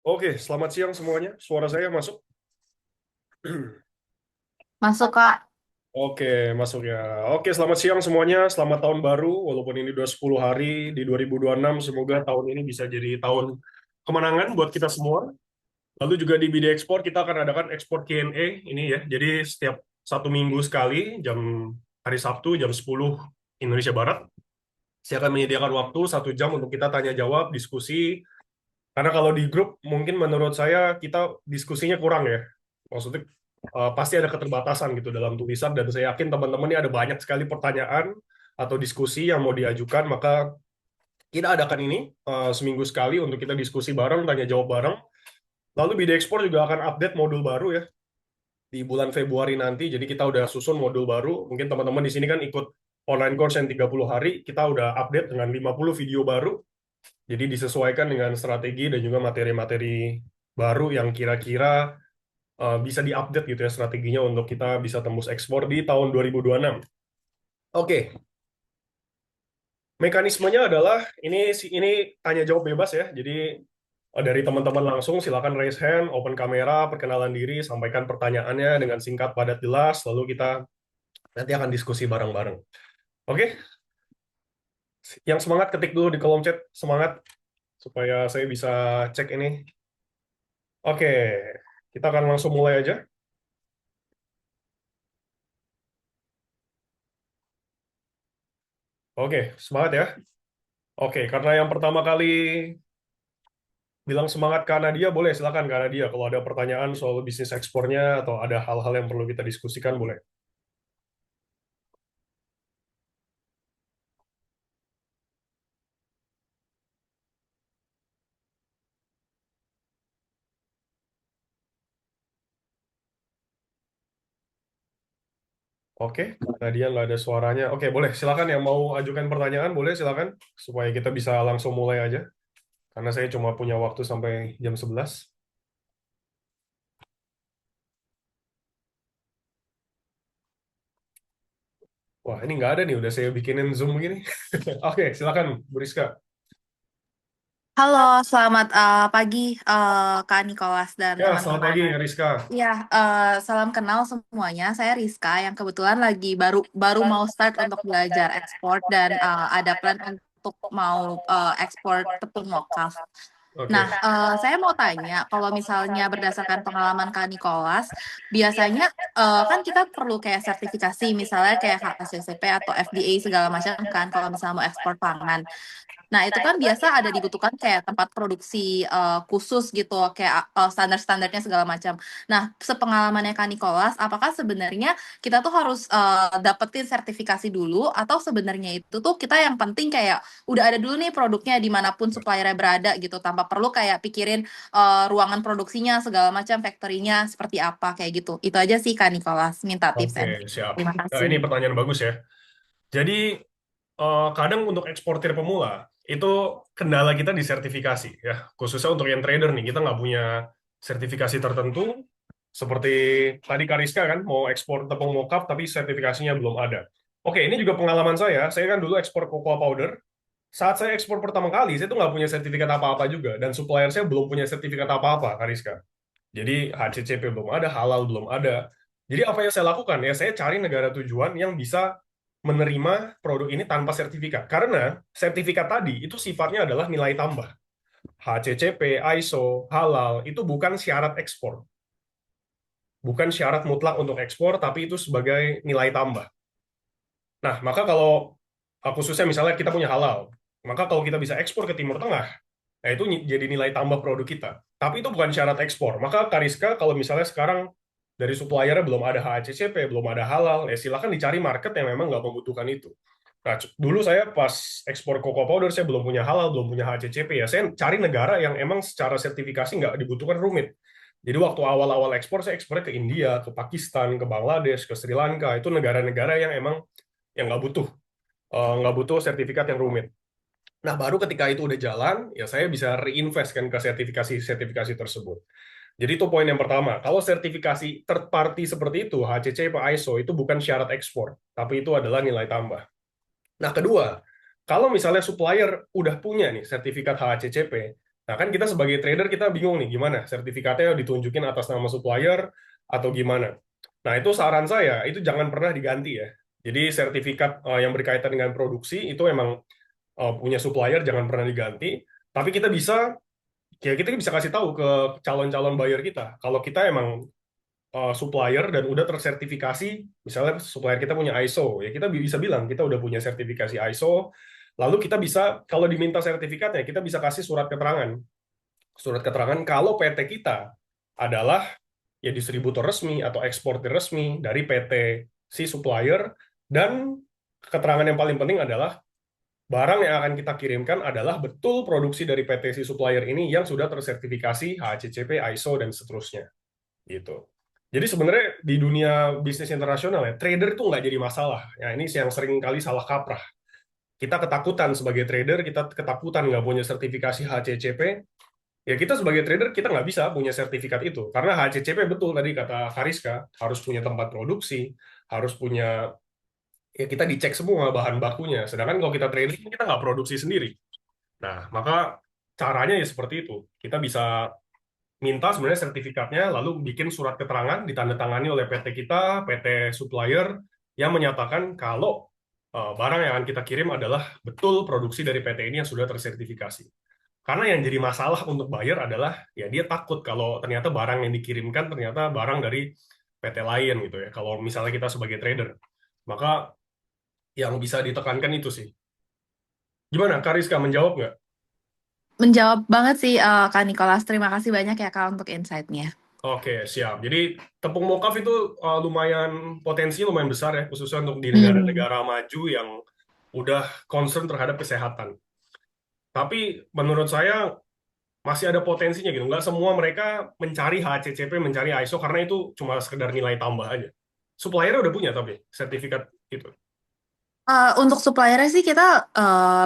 Oke, selamat siang semuanya. Suara saya masuk? Masuk, Kak. Oke, masuk ya. Oke, selamat siang semuanya. Selamat tahun baru. Walaupun ini udah 10 hari di 2026, semoga tahun ini bisa jadi tahun kemenangan buat kita semua. Lalu juga di BD Ekspor, kita akan adakan ekspor Q&A ini ya. Jadi setiap satu minggu sekali, hari Sabtu, jam 10 Indonesia Barat. Saya akan menyediakan waktu 1 jam untuk kita tanya jawab, diskusi. Karena kalau di grup, mungkin menurut saya kita diskusinya kurang ya. Maksudnya pasti ada keterbatasan gitu dalam tulisan, dan saya yakin teman-teman ini ada banyak sekali pertanyaan atau diskusi yang mau diajukan, maka kita adakan ini seminggu sekali untuk kita diskusi bareng, tanya jawab bareng. Lalu BD Export juga akan update modul baru ya di bulan Februari nanti. Jadi kita udah susun modul baru. Mungkin teman-teman di sini kan ikut online course yang 30 hari, kita udah update dengan 50 video baru. Jadi disesuaikan dengan strategi dan juga materi-materi baru yang kira-kira bisa diupdate gitu ya strateginya untuk kita bisa tembus ekspor di tahun 2026. Oke, mekanismenya adalah ini tanya jawab bebas ya. Jadi dari teman-teman langsung silakan raise hand, open kamera, perkenalan diri, sampaikan pertanyaannya dengan singkat, padat, jelas, lalu kita nanti akan diskusi bareng-bareng. Oke, yang semangat ketik dulu di kolom chat, semangat supaya saya bisa cek ini. Oke, kita akan langsung mulai aja. Oke, semangat ya. Oke, karena yang pertama kali bilang semangat ke Nadia, boleh silakan ke Nadia. Kalau ada pertanyaan soal bisnis ekspornya atau ada hal-hal yang perlu kita diskusikan, boleh. Oke, Nadia nggak ada suaranya. Oke, boleh. Silakan yang mau ajukan pertanyaan, boleh silakan. Supaya kita bisa langsung mulai aja. Karena saya cuma punya waktu sampai jam 11. Wah, ini nggak ada nih. Udah saya bikinin Zoom begini. Oke, silakan, Bu Rizka. Halo, selamat pagi Kak Nikolas dan Ya, selamat teman-teman. pagi, Rizka. Ya, salam kenal semuanya. Saya Rizka yang kebetulan lagi baru baru mau start untuk belajar ekspor dan ada plan untuk mau ekspor tepung lokal. Nah, Oke. saya mau tanya, kalau misalnya berdasarkan pengalaman Kak Nikolas, biasanya kan kita perlu kayak sertifikasi, misalnya kayak HACCP atau FDA segala macam kan, kalau misalnya mau ekspor pangan. Nah, itu kan biasa ada dibutuhkan kayak tempat produksi khusus gitu, kayak standar-standarnya segala macam. Nah, sepengalamannya Kak Nicholas, apakah sebenarnya kita tuh harus dapetin sertifikasi dulu, atau sebenarnya itu tuh kita yang penting kayak udah ada dulu nih produknya dimanapun suppliernya berada gitu, tanpa perlu kayak pikirin ruangan produksinya segala macam, factory-nya seperti apa kayak gitu. Itu aja sih Kak Nicholas, minta tips Oke, and siap. terima Nah, ini kasih. pertanyaan bagus ya. Jadi, kadang untuk eksportir pemula, itu kendala kita di sertifikasi ya. Khususnya untuk yang trader nih, kita nggak punya sertifikasi tertentu. Seperti tadi Kariska kan, mau ekspor tepung mokap, tapi sertifikasinya belum ada. Oke, ini juga pengalaman saya. Saya kan dulu ekspor cocoa powder. Saat saya ekspor pertama kali, saya tuh nggak punya sertifikat apa-apa juga. Dan supplier saya belum punya sertifikat apa-apa, Kariska. Jadi HCCP belum ada, halal belum ada. Jadi apa yang saya lakukan ya, saya cari negara tujuan yang bisa menerima produk ini tanpa sertifikat. Karena sertifikat tadi itu sifatnya adalah nilai tambah. HCCP, ISO, halal itu bukan syarat ekspor. Bukan syarat mutlak untuk ekspor, tapi itu sebagai nilai tambah. Nah, maka kalau khususnya misalnya kita punya halal, maka kalau kita bisa ekspor ke Timur Tengah, nah itu jadi nilai tambah produk kita. Tapi itu bukan syarat ekspor. Maka Kariska kalau misalnya sekarang dari suppliernya belum ada HACCP, belum ada halal, ya silakan dicari market yang memang nggak membutuhkan itu. Nah, dulu saya pas ekspor cocoa powder, saya belum punya halal, belum punya HACCP, ya saya cari negara yang emang secara sertifikasi nggak dibutuhkan rumit. Jadi waktu awal-awal ekspor, saya ekspor ke India, ke Pakistan, ke Bangladesh, ke Sri Lanka. Itu negara-negara yang emang yang nggak butuh sertifikat yang rumit. Nah, baru ketika itu udah jalan, ya saya bisa reinvest kan ke sertifikasi-sertifikasi tersebut. Jadi itu poin yang pertama. Kalau sertifikasi third party seperti itu, HCC atau ISO, itu bukan syarat ekspor, tapi itu adalah nilai tambah. Nah, kedua, kalau misalnya supplier udah punya nih sertifikat HACCP, Nah, kan kita sebagai trader kita bingung nih gimana sertifikatnya ditunjukin atas nama supplier atau gimana. Nah, itu saran saya itu jangan pernah diganti ya. Jadi sertifikat yang berkaitan dengan produksi itu emang punya supplier jangan pernah diganti. Tapi kita bisa ya kita bisa kasih tahu ke calon-calon buyer kita kalau kita emang supplier dan udah tersertifikasi, misalnya supplier kita punya ISO, ya kita bisa bilang kita udah punya sertifikasi ISO, lalu kita bisa, kalau diminta sertifikatnya, kita bisa kasih surat keterangan kalau PT kita adalah ya distributor resmi atau eksportir resmi dari PT si supplier, dan keterangan yang paling penting adalah barang yang akan kita kirimkan adalah betul produksi dari PT si supplier ini yang sudah tersertifikasi HACCP, ISO, dan seterusnya gitu. Jadi sebenarnya di dunia bisnis internasional ya, trader itu nggak jadi masalah. Ya ini yang sering kali salah kaprah. Kita ketakutan sebagai trader, kita ketakutan nggak punya sertifikasi HCCP. Ya kita sebagai trader kita nggak bisa punya sertifikat itu karena HCCP betul tadi kata Kariska harus punya tempat produksi, harus punya ya kita dicek semua bahan bakunya. Sedangkan kalau kita trader kita nggak produksi sendiri. Nah maka caranya ya seperti itu. Kita bisa minta sebenarnya sertifikatnya, lalu bikin surat keterangan ditandatangani oleh PT kita, PT supplier, yang menyatakan kalau barang yang akan kita kirim adalah betul produksi dari PT ini yang sudah tersertifikasi. Karena yang jadi masalah untuk buyer adalah ya dia takut kalau ternyata barang yang dikirimkan ternyata barang dari PT lain gitu ya. Kalau misalnya kita sebagai trader, maka yang bisa ditekankan itu sih. Gimana, Kariska menjawab nggak? Menjawab banget sih Kak Nicholas. Terima kasih banyak ya Kak untuk insight-nya. Oke, siap. Jadi tepung mokaf itu lumayan potensi lumayan besar ya, khususnya untuk di Hmm. negara-negara maju yang udah concern terhadap kesehatan. Tapi menurut saya masih ada potensinya gitu. Nggak semua mereka mencari HACCP, mencari ISO karena itu cuma sekedar nilai tambah aja. Supplier udah punya tapi sertifikat itu. Untuk suppliernya sih kita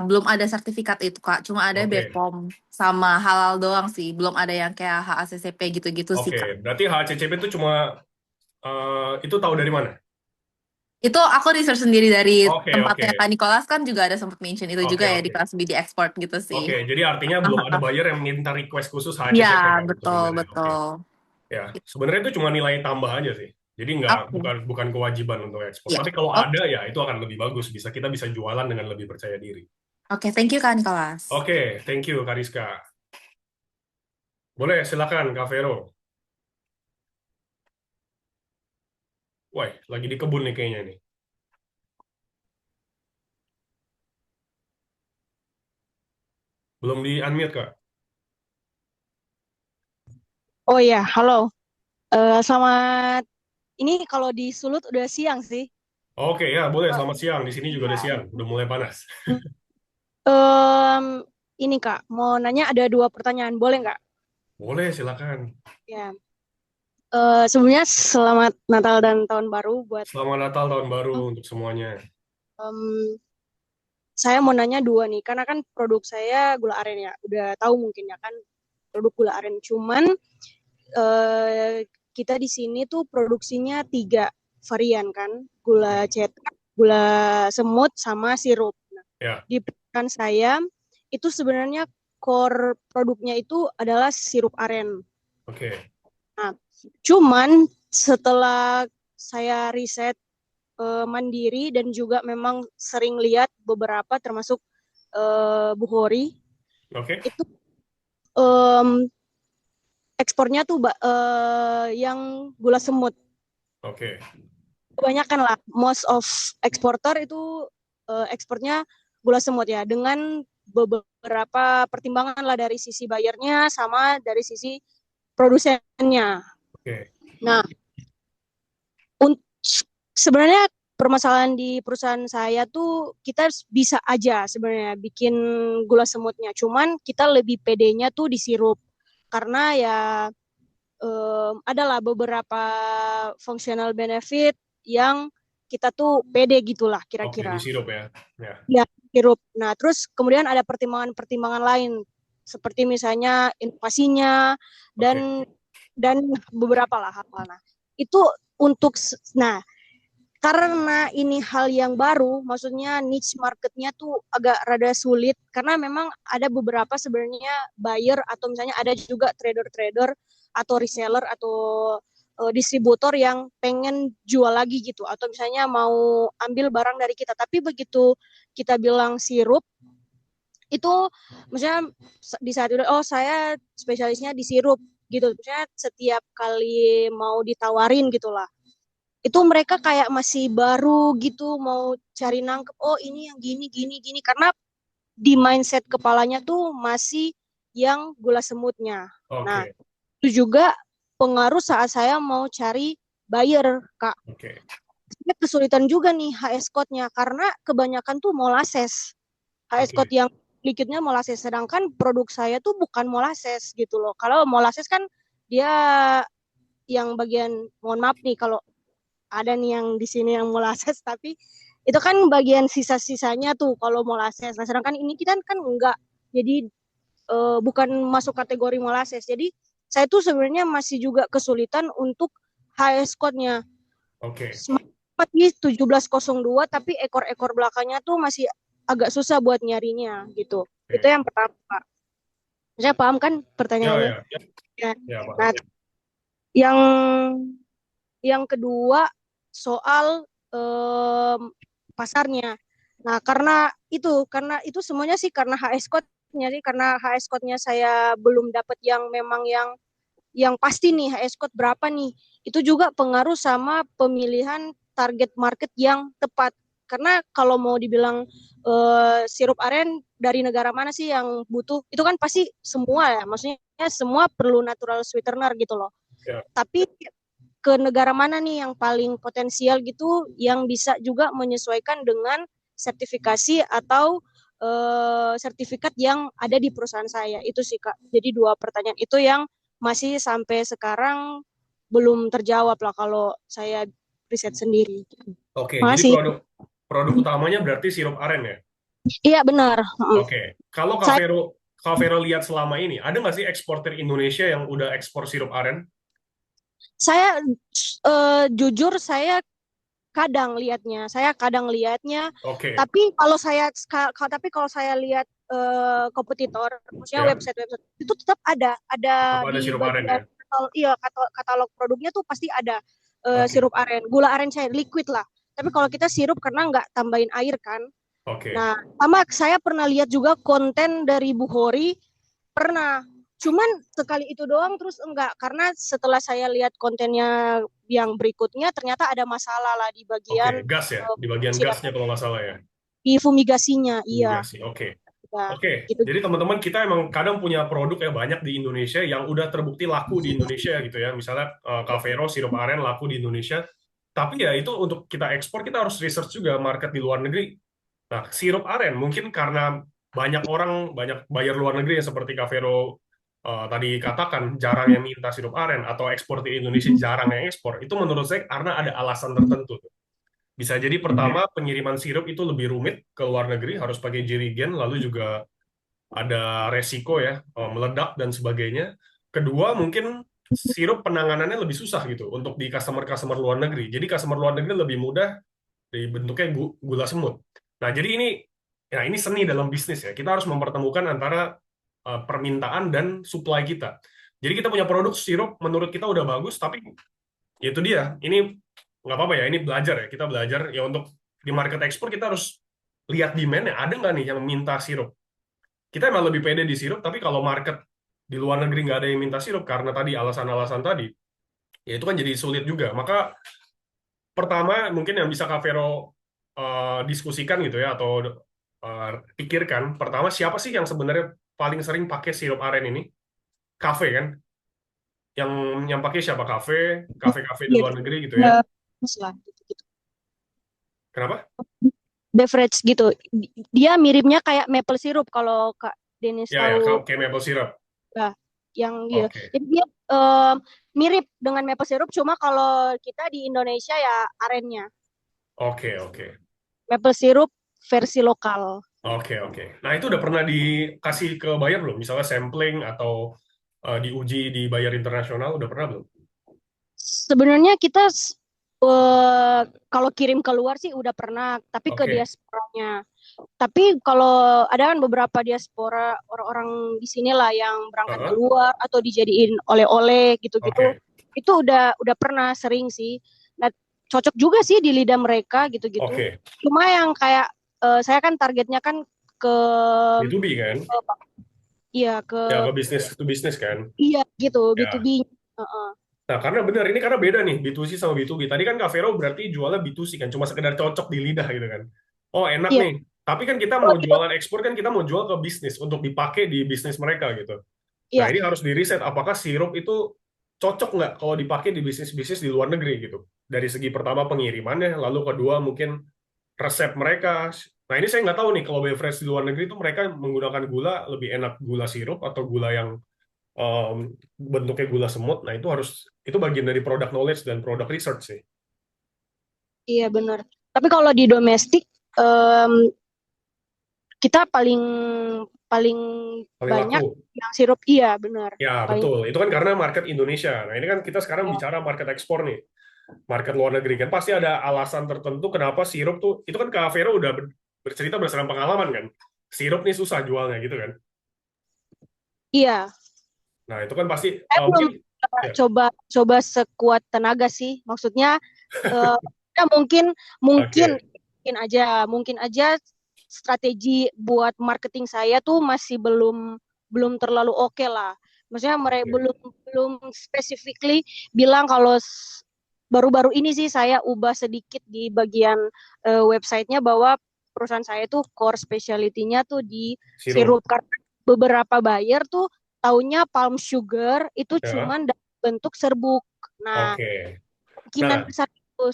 belum ada sertifikat itu Kak, cuma ada Oke, BPOM sama halal doang sih, belum ada yang kayak HACCP gitu-gitu sih oke. Kak. Berarti HACCP itu cuma itu tahu dari mana? Itu aku research sendiri dari Oke, oke, tempatnya Kak Nicholas kan juga ada sempat mention itu juga oke, ya di oke. kelas BD Export gitu sih. Oke, jadi artinya belum ada buyer yang minta request khusus Ya, HACCP kan betul, sebenarnya. Oke. betul. Ya, sebenarnya itu cuma nilai tambah aja sih. Jadi nggak Oke, bukan bukan kewajiban untuk ekspor. ya. Tapi kalau Oke, ada ya itu akan lebih bagus. Kita bisa jualan dengan lebih percaya diri. oke, thank you Kak Nicholas. Oke, thank you Kariska. Boleh silakan Kak Vero. Wah, lagi di kebun nih kayaknya nih. Belum di unmute Kak. Oh iya, halo. Selamat. Ini kalau di Sulut udah siang sih. Oke ya, boleh. Eh, Selamat siang. Di sini juga udah iya. siang. Udah mulai panas. Em, ini Kak, mau nanya ada dua pertanyaan, boleh nggak? Boleh, silakan. Ya. Sebelumnya selamat Natal dan Tahun Baru buat. Selamat Natal tahun baru untuk semuanya. em, saya mau nanya dua nih, karena kan produk saya gula aren ya. Udah tahu mungkin ya kan produk gula aren. Cuman kita di sini tuh produksinya tiga varian kan, gula Oke. cetak, gula semut, sama sirup. Nah, Ya, di perusahaan saya itu sebenarnya core produknya itu adalah sirup aren. oke. Nah, cuman setelah saya riset mandiri dan juga memang sering lihat beberapa termasuk Buhori Oke. itu em, ekspornya tuh yang gula semut. Oke. Kebanyakan lah most of eksporter itu ekspornya gula semut ya dengan beberapa pertimbangan lah dari sisi bayarnya sama dari sisi produsennya. Oke. Nah, sebenarnya permasalahan di perusahaan saya tuh kita bisa aja sebenarnya bikin gula semutnya. Cuman kita lebih pedenya tuh di sirup karena ya adalah beberapa functional benefit yang kita tuh pede gitulah Oke, di kira-kira. sirup ya. Ya. Ya, sirup. Nah, terus kemudian ada pertimbangan-pertimbangan lain seperti misalnya inovasinya Oke. dan beberapa lah hal. Nah, itu untuk nah karena ini hal yang baru, maksudnya niche marketnya tuh agak rada sulit karena memang ada beberapa sebenarnya buyer atau misalnya ada juga trader-trader atau reseller atau distributor yang pengen jual lagi gitu atau misalnya mau ambil barang dari kita. Tapi begitu kita bilang sirup itu misalnya di saat itu oh saya spesialisnya di sirup gitu. Misalnya setiap kali mau ditawarin gitulah itu mereka kayak masih baru gitu mau cari nangkep oh ini yang gini gini gini karena di mindset kepalanya tuh masih yang gula semutnya. Nah, Oke, itu juga pengaruh saat saya mau cari buyer, Kak. oke, Saya kesulitan juga nih HS code-nya karena kebanyakan tuh molasses. HS code oke. yang liquidnya molasses sedangkan produk saya tuh bukan molasses gitu loh. Kalau molasses kan dia yang bagian mohon maaf nih kalau ada nih yang di sini yang molasses tapi itu kan bagian sisa-sisanya tuh kalau molasses. Nah, sedangkan ini kita kan enggak. Jadi bukan masuk kategori molasses. Jadi saya tuh sebenarnya masih juga kesulitan untuk HS code-nya. Oke. Masih 1702 tapi ekor-ekor belakangnya tuh masih agak susah buat nyarinya gitu. Itu Oke. yang pertama, Pak. Saya paham kan Ya, pertanyaannya? ya, ya, Ya. ya, paham. Nah, yang kedua soal pasarnya. Nah, karena itu semuanya sih karena HS code-nya sih karena HS code-nya saya belum dapat yang memang yang pasti nih HS code berapa nih. Itu juga pengaruh sama pemilihan target market yang tepat. Karena kalau mau dibilang sirup aren dari negara mana sih yang butuh, itu kan pasti semua ya. Maksudnya semua perlu natural sweetener gitu loh. Ya. Tapi ke negara mana nih yang paling potensial gitu yang bisa juga menyesuaikan dengan sertifikasi atau sertifikat yang ada di perusahaan saya. Itu sih Kak. Jadi dua pertanyaan itu yang masih sampai sekarang belum terjawab lah kalau saya riset sendiri. Oke, jadi Makasih. produk produk utamanya berarti sirup aren ya? Iya benar. Oke, kalau Saya Kak Vero lihat selama ini, ada nggak sih eksportir Indonesia yang udah ekspor sirup aren? saya jujur saya kadang lihatnya Oke, tapi kalau saya lihat kompetitor maksudnya ya, website itu tetap ada apa ada di sirup aren ya? bagian katalog produknya tuh pasti ada Oke, sirup aren gula aren saya liquid lah tapi kalau kita sirup karena nggak tambahin air kan. oke, Nah sama saya pernah lihat juga konten dari Bu Hori pernah. Cuman sekali itu doang terus enggak karena setelah saya lihat kontennya yang berikutnya ternyata ada masalah lah di oke, bagian gas ya, di bagian gasnya kalau nggak salah ya, di fumigasinya. Iya, fumigasi. Oke, ya, oke. gitu. Jadi teman-teman kita emang kadang punya produk yang banyak di Indonesia yang udah terbukti laku di Indonesia gitu ya. Misalnya Kak Vero sirup aren laku di Indonesia. Tapi ya itu untuk kita ekspor kita harus research juga market di luar negeri. Nah, sirup aren mungkin karena banyak buyer luar negeri yang seperti Kak Vero tadi katakan jarang yang minta sirup aren atau ekspor di Indonesia jarang yang ekspor. Itu menurut saya karena ada alasan tertentu. Bisa jadi pertama pengiriman sirup itu lebih rumit ke luar negeri, harus pakai jerigen, lalu juga ada resiko ya meledak dan sebagainya. Kedua mungkin sirup penanganannya lebih susah gitu untuk di customer-customer luar negeri. Jadi customer luar negeri lebih mudah bentuknya gula semut. Nah, jadi ini seni dalam bisnis ya. Kita harus mempertemukan antara permintaan dan supply kita. Jadi kita punya produk sirup menurut kita udah bagus, tapi ya itu dia. Ini nggak apa-apa ya. Ini belajar ya. Kita belajar ya untuk di market ekspor kita harus lihat demand-nya. Ada nggak nih yang minta sirup? Kita emang lebih pede di sirup, tapi kalau market di luar negeri nggak ada yang minta sirup karena tadi alasan-alasan tadi, ya itu kan jadi sulit juga. Maka pertama mungkin yang bisa Kak Vero diskusikan gitu ya atau pikirkan pertama siapa sih yang sebenarnya paling sering pakai sirup aren ini? Kafe kan? Yang pakai siapa? Kafe-kafe di Iya, luar negeri gitu ya. lah, gitu. Kenapa? Beverage gitu. Dia miripnya kayak maple syrup kalau Kak Denis Ya ya, tahu kayak maple syrup. ya, yang gitu. Oke. Jadi dia mirip dengan maple syrup cuma kalau kita di Indonesia ya arennya. Oke, oke. Maple syrup versi lokal. Oke, oke. Nah, itu udah pernah dikasih ke buyer belum? Misalnya sampling atau diuji di buyer internasional udah pernah belum? Sebenarnya kita Kalau kirim keluar sih udah pernah, tapi ke Oke, diasporanya. Tapi kalau ada kan beberapa diaspora orang-orang di sini lah yang berangkat Heeh. keluar atau dijadiin oleh-oleh gitu-gitu, Oke, itu udah pernah sering sih. Nah, cocok juga sih di lidah mereka gitu-gitu. oke. Cuma yang kayak saya kan targetnya kan ke B2B kan? iya ke Ya, ke bisnis to bisnis kan? iya gitu Ya. B2B. Heeh. Nah, karena benar ini karena beda nih B2C sama B2B. Tadi kan Kak Vero berarti jualnya B2C kan, cuma sekedar cocok di lidah gitu kan. Oh, enak Iya. nih. Tapi kan kita Oh, mau jualan ekspor kan kita mau jual ke bisnis untuk dipakai di bisnis mereka gitu. Nah, iya. ini harus di riset apakah sirup itu cocok nggak kalau dipakai di bisnis-bisnis di luar negeri gitu. Dari segi pertama pengirimannya, lalu kedua mungkin resep mereka. Nah, ini saya nggak tahu nih kalau beverage di luar negeri itu mereka menggunakan gula lebih enak gula sirup atau gula yang em, bentuknya gula semut. Nah, itu bagian dari product knowledge dan product research sih. Iya benar. Tapi kalau di domestik em, kita paling paling Paling banyak laku. yang sirup iya benar. Ya, Paling betul. Itu kan karena market Indonesia. Nah, ini kan kita sekarang ya. bicara market ekspor nih. Market luar negeri kan pasti ada alasan tertentu kenapa sirup tuh itu kan Kak Vero udah bercerita berdasarkan pengalaman kan. Sirup nih susah jualnya gitu kan. Iya, Nah, itu kan pasti saya belum mungkin ya. coba coba sekuat tenaga sih. Maksudnya eh, ya mungkin Oke. mungkin aja strategi buat marketing saya tuh masih belum belum terlalu oke lah. Maksudnya mereka Oke. belum belum specifically bilang kalau baru-baru ini sih saya ubah sedikit di bagian websitenya bahwa perusahaan saya tuh core specialty-nya tuh di Sirup. sirup karena beberapa buyer tuh taunya palm sugar itu Ya. cuman dalam bentuk serbuk. Nah, Oke. kemungkinan Nah, besar itu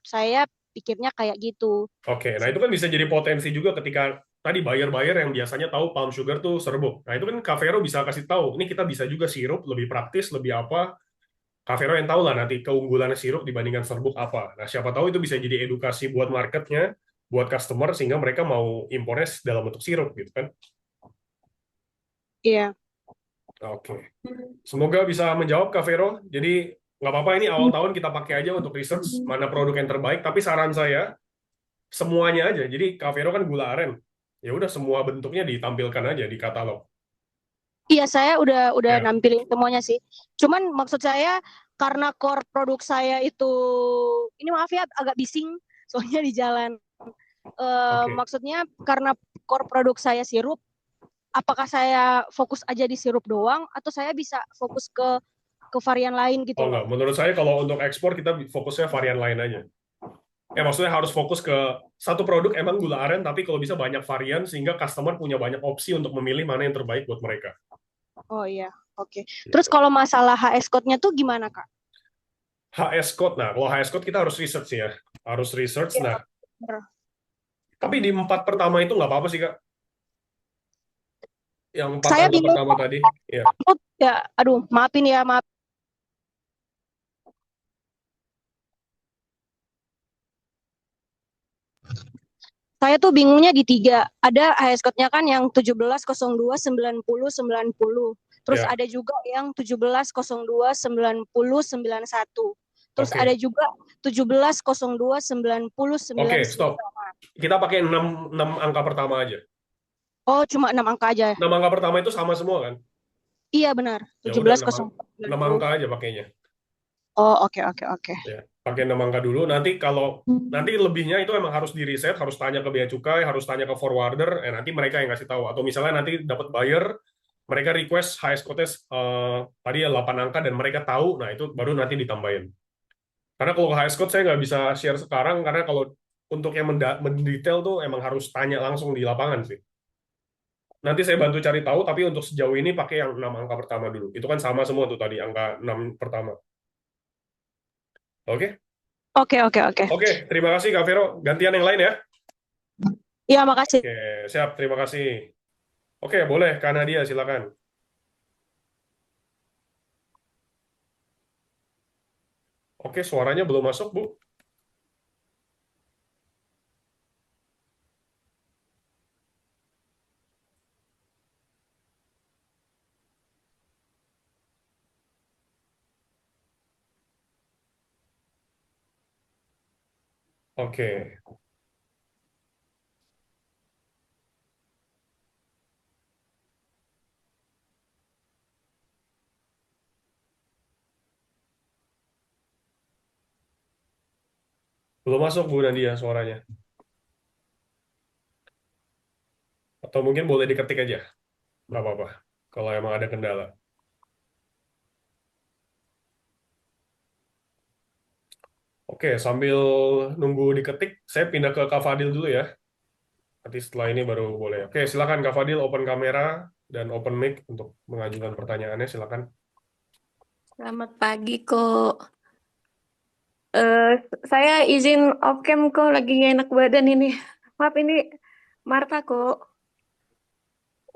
saya pikirnya kayak gitu. oke. Nah, itu kan bisa jadi potensi juga ketika tadi buyer-buyer yang biasanya tahu palm sugar tuh serbuk. Nah, itu kan Kak Vero bisa kasih tahu. Ini kita bisa juga sirup lebih praktis, lebih apa. Kak Vero yang tahu lah nanti keunggulan sirup dibandingkan serbuk apa. Nah, siapa tahu itu bisa jadi edukasi buat marketnya, buat customer, sehingga mereka mau impornya dalam bentuk sirup gitu kan. Iya. Oke. Semoga bisa menjawab Kak Vero. Jadi, nggak apa-apa ini awal tahun kita pakai aja untuk research mana produk yang terbaik. Tapi saran saya, semuanya aja. Jadi, Kak Vero kan gula aren. Ya udah semua bentuknya ditampilkan aja di katalog. Iya, saya udah Ya, nampilin semuanya sih. Cuman maksud saya karena core produk saya itu ini maaf ya agak bising soalnya di jalan. oke. Maksudnya karena core produk saya sirup, apakah saya fokus aja di sirup doang atau saya bisa fokus ke varian lain Oh gitu enggak, loh. menurut saya kalau untuk ekspor kita fokusnya varian lain aja. Ya maksudnya harus fokus ke satu produk emang gula aren, tapi kalau bisa banyak varian sehingga customer punya banyak opsi untuk memilih mana yang terbaik buat mereka. Oh iya, oke. Terus Gitu. kalau masalah HS code-nya tuh gimana, Kak? HS code, nah kalau HS code kita harus research ya, harus research. Iya, Nah, bener. tapi di empat pertama itu nggak apa-apa sih Kak, yang empat Saya angka bingung pertama tadi. Ya, ya, aduh, maafin ya, maaf. Saya tuh bingungnya di tiga. Ada HS code-nya kan yang 17029090. Terus ya, ada juga yang 17029091. Terus ada oke, juga 17029099. oke, stop. Kita pakai 6 angka pertama aja. Oh, cuma 6 angka aja. 6 angka pertama itu sama semua kan? Iya, benar. Ya udah 6 170290. angka aja pakainya. Oh, oke, oke, oke. Ya, pakai 6 angka dulu. Nanti lebihnya itu emang harus di riset, harus tanya ke bea cukai, harus tanya ke forwarder, nanti mereka yang ngasih tahu. Atau misalnya nanti dapat buyer, mereka request highest quotes tadi ya 8 angka dan mereka tahu, nah itu baru nanti ditambahin. Karena kalau ke highest quote saya nggak bisa share sekarang karena kalau untuk yang mendetail tuh emang harus tanya langsung di lapangan sih. Nanti saya bantu cari tahu, tapi untuk sejauh ini pakai yang 6 angka pertama dulu. Itu kan sama semua tuh tadi angka 6 pertama. Oke? Oke, oke, oke. Oke, terima kasih Kak Vero. Gantian yang lain ya. Iya, makasih. Oke, siap. Terima kasih. Oke, boleh. Kak Nadia, silakan. Oke, suaranya belum masuk, Bu. Oke. Belum masuk Bu Nadia suaranya. Atau mungkin boleh diketik aja. Nggak apa-apa. Kalau emang ada kendala. Oke, sambil nunggu diketik, saya pindah ke Kak Fadil dulu ya. Nanti setelah ini baru boleh. Oke, silakan Kak Fadil open kamera dan open mic untuk mengajukan pertanyaannya. Silakan. Selamat pagi kok. Eh, saya izin off cam kok, lagi nggak enak badan ini. Maaf, ini Marta kok.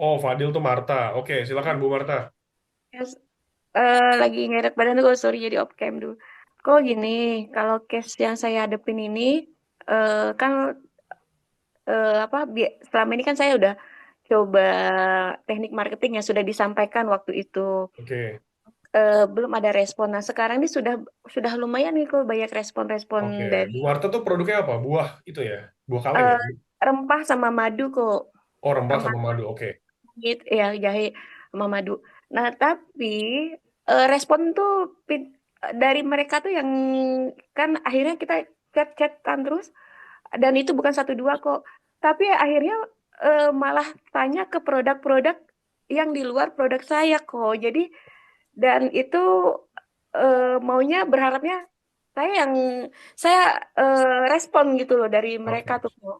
Oh, Fadil tuh Marta. Oke, silakan Bu Marta. Yes, lagi nggak enak badan kok, sorry jadi off cam dulu. Kok gini, kalau case yang saya hadepin ini, kan selama ini kan saya udah coba teknik marketing yang sudah disampaikan waktu itu. Oke, Belum ada respon. Nah, sekarang ini sudah lumayan nih kok banyak respon-respon oke. dari Bu Marta tuh produknya apa? Buah itu ya? Buah kaleng ya? eh, rempah sama madu kok. Oh, rempah Rempah sama madu. Oke. gitu ya, jahe sama madu. Nah, tapi respon tuh dari mereka tuh yang kan akhirnya kita chat-chatan terus dan itu bukan satu dua kok. Tapi akhirnya malah tanya ke produk-produk yang di luar produk saya kok. Jadi dan itu maunya berharapnya yang saya respon gitu loh dari mereka Oke. tuh kok.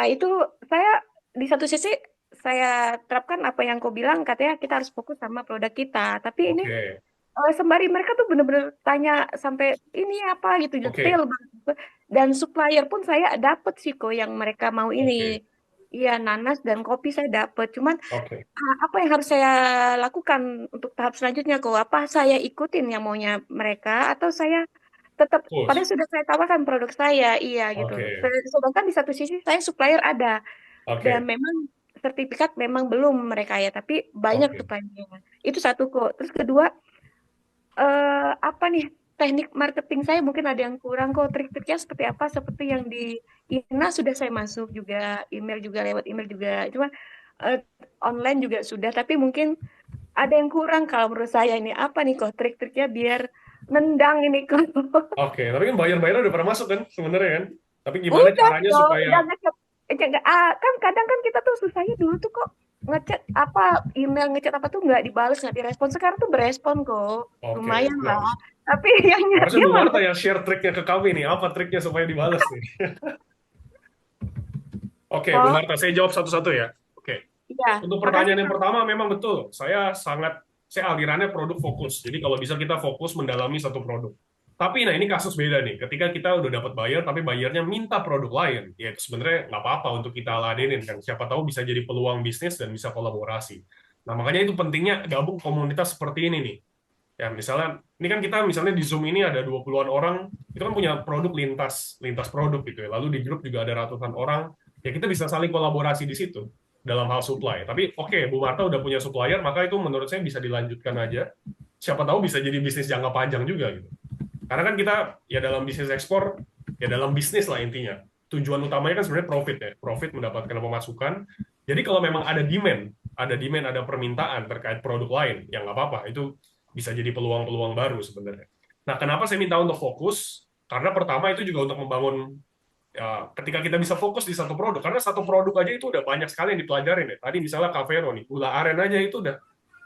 Itu saya di satu sisi saya terapkan apa yang kau bilang, katanya kita harus fokus sama produk kita. Tapi ini Oke. sembari mereka tuh bener-bener tanya sampai ini apa gitu detail Oke. banget. Dan supplier pun saya dapet sih kok yang mereka mau ini. Oke. Iya, nanas dan kopi saya dapet. Cuman Oke. apa yang harus saya lakukan untuk tahap selanjutnya kok? Apa saya ikutin yang maunya mereka atau saya tetap, padahal Push. sudah saya tawarkan produk saya, iya gitu. Oke. Sedangkan di satu sisi saya supplier ada dan Oke. memang sertifikat memang belum mereka ya, tapi banyak Oke. suppliernya. Itu satu kok. Terus kedua, apa nih teknik marketing saya mungkin ada yang kurang kok. Trik-triknya seperti apa? Seperti yang di Ina sudah saya masuk juga, email juga lewat email juga. Cuma eh, online juga sudah, tapi mungkin ada yang kurang kalau menurut saya ini apa nih kok trik-triknya biar nendang ini kok. Oke. Tapi kan bayar-bayar udah pernah masuk kan sebenarnya kan? Tapi gimana Udah caranya dong, supaya udah ngechat. Kan kadang kan kita tuh susahnya dulu tuh kok ngechat apa email ngechat apa tuh nggak dibales nggak direspon, sekarang tuh berespon kok Oke. lumayan Nah, lah, tapi yang harusnya dia Bu malah Marta yang share triknya ke kami nih. Apa triknya supaya dibales nih? Oke, Bu kok Marta, saya jawab satu-satu ya. Oke. iya Untuk makasih pertanyaan yang Kak. pertama, memang betul. Saya alirannya produk fokus. Jadi kalau bisa kita fokus mendalami satu produk. Tapi nah ini kasus beda nih. Ketika kita udah dapat buyer, tapi bayarnya minta produk lain, ya itu sebenarnya nggak apa-apa untuk kita ladenin kan. Siapa tahu bisa jadi peluang bisnis dan bisa kolaborasi. Nah makanya itu pentingnya gabung komunitas seperti ini nih. Ya misalnya, ini kan kita misalnya di Zoom ini ada 20-an orang, itu kan punya produk lintas lintas produk gitu ya. Lalu di grup juga ada ratusan orang, ya kita bisa saling kolaborasi di situ dalam hal supply. Tapi oke, Bu Marta udah punya supplier, maka itu menurut saya bisa dilanjutkan aja. Siapa tahu bisa jadi bisnis jangka panjang juga gitu. Karena kan kita ya dalam bisnis ekspor, ya dalam bisnis lah intinya. Tujuan utamanya kan sebenarnya profit ya, profit mendapatkan pemasukan. Jadi kalau memang ada permintaan terkait produk lain, ya nggak apa-apa. Itu bisa jadi peluang-peluang baru sebenarnya. Nah, kenapa saya minta untuk fokus? Karena pertama itu juga untuk membangun ya, ketika kita bisa fokus di satu produk, karena satu produk aja itu udah banyak sekali yang dipelajarin ya. Tadi misalnya Cavero nih, gula aren aja itu udah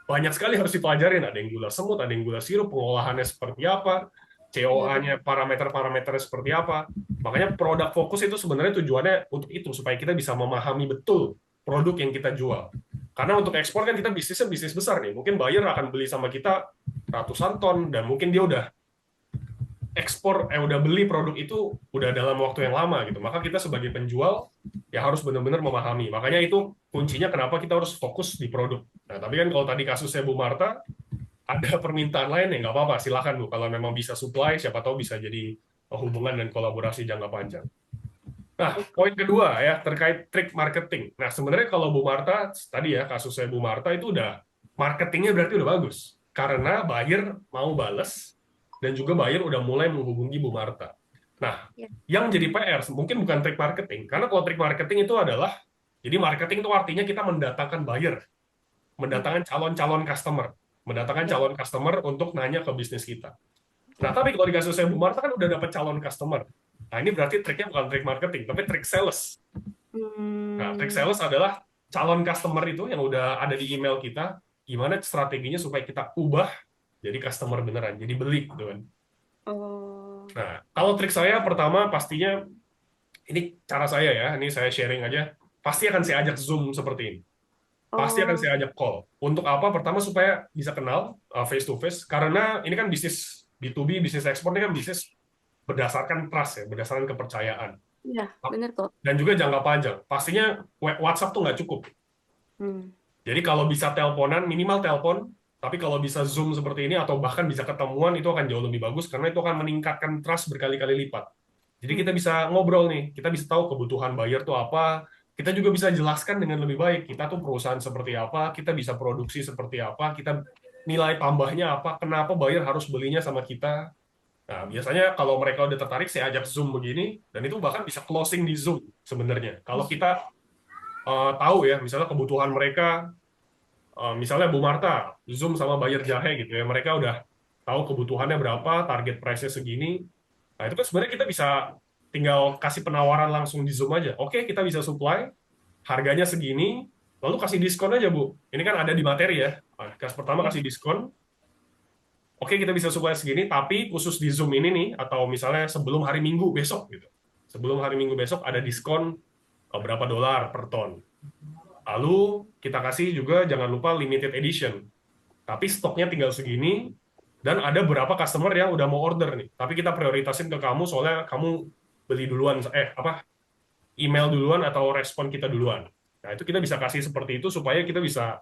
banyak sekali harus dipelajarin. Ada yang gula semut, ada yang gula sirup, pengolahannya seperti apa, Iya benar. COA-nya, parameter-parameternya seperti apa. Makanya produk fokus itu sebenarnya tujuannya untuk itu, supaya kita bisa memahami betul produk yang kita jual. Karena untuk ekspor kan kita bisnisnya bisnis besar nih. Mungkin buyer akan beli sama kita ratusan ton, dan mungkin dia udah beli produk itu udah dalam waktu yang lama gitu. Maka kita sebagai penjual ya harus benar-benar memahami. Makanya itu kuncinya kenapa kita harus fokus di produk. Nah, tapi kan kalau tadi kasusnya Bu Marta, ada permintaan lain ya nggak apa-apa, silakan Bu. Kalau memang bisa supply, siapa tahu bisa jadi hubungan dan kolaborasi jangka panjang. Nah, poin kedua ya terkait trik marketing. Nah, sebenarnya kalau Bu Marta tadi ya kasusnya Bu Marta itu udah marketingnya berarti udah bagus karena buyer mau bales dan juga buyer udah mulai menghubungi Bu Marta. Nah, Ya. yang jadi PR mungkin bukan trik marketing, karena kalau trik marketing itu adalah, jadi marketing itu artinya kita mendatangkan buyer, mendatangkan calon-calon customer, mendatangkan Ya. calon customer untuk nanya ke bisnis kita. Nah, tapi kalau di kasusnya Bu Marta kan udah dapat calon customer. Nah, ini berarti triknya bukan trik marketing, tapi trik sales. Nah, trik Hmm. sales adalah calon customer itu yang udah ada di email kita, gimana strateginya supaya kita ubah jadi customer beneran, jadi beli gitu kan. Oh. Nah, kalau trik saya pertama pastinya, ini cara saya ya, ini saya sharing aja, pasti akan saya ajak Zoom seperti ini. Pasti akan Oh. saya ajak call. Untuk apa? Pertama supaya bisa kenal face to face, karena ini kan bisnis B2B, bisnis ekspor ini kan bisnis berdasarkan trust ya, berdasarkan kepercayaan. Iya, bener kok. Dan juga jangka panjang. Pastinya WhatsApp tuh nggak cukup. Hmm. Jadi kalau bisa teleponan, minimal telepon, tapi kalau bisa Zoom seperti ini, atau bahkan bisa ketemuan, itu akan jauh lebih bagus, karena itu akan meningkatkan trust berkali-kali lipat. Jadi kita Hmm. bisa ngobrol nih, kita bisa tahu kebutuhan buyer tuh apa, kita juga bisa jelaskan dengan lebih baik, kita tuh perusahaan seperti apa, kita bisa produksi seperti apa, kita nilai tambahnya apa, kenapa buyer harus belinya sama kita. Nah, biasanya kalau mereka udah tertarik, saya ajak Zoom begini, dan itu bahkan bisa closing di Zoom sebenarnya. Kalau kita tahu ya, misalnya kebutuhan mereka, misalnya Bu Marta, Zoom sama buyer jahe gitu ya, mereka udah tahu kebutuhannya berapa, target price-nya segini. Nah, itu kan sebenarnya kita bisa tinggal kasih penawaran langsung di Zoom aja. Oke, kita bisa supply, harganya segini, lalu kasih diskon aja, Bu. Ini kan ada di materi ya. Nah, pertama Ya. kasih diskon, oke kita bisa supply segini, tapi khusus di Zoom ini nih, atau misalnya sebelum hari Minggu besok gitu. Sebelum hari Minggu besok ada diskon berapa dolar per ton. Lalu kita kasih juga jangan lupa limited edition. Tapi stoknya tinggal segini, dan ada beberapa customer yang udah mau order nih. Tapi kita prioritasin ke kamu soalnya kamu beli duluan, email duluan atau respon kita duluan. Nah, itu kita bisa kasih seperti itu supaya kita bisa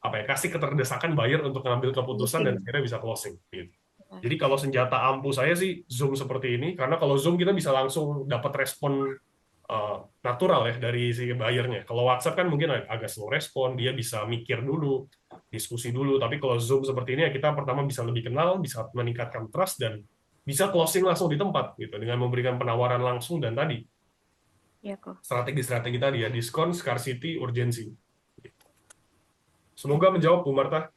kasih keterdesakan buyer untuk ngambil keputusan dan Mungkin. akhirnya bisa closing gitu. Jadi kalau senjata ampuh saya sih Zoom seperti ini, karena kalau Zoom kita bisa langsung dapat respon natural ya dari si buyernya. Kalau WhatsApp kan mungkin agak slow respon, dia bisa mikir dulu, diskusi dulu. Tapi kalau Zoom seperti ini ya kita pertama bisa lebih kenal, bisa meningkatkan trust, dan bisa closing langsung di tempat gitu dengan memberikan penawaran langsung dan tadi Ya kok. strategi-strategi tadi ya, diskon, scarcity, urgensi. Semoga menjawab Bu Marta.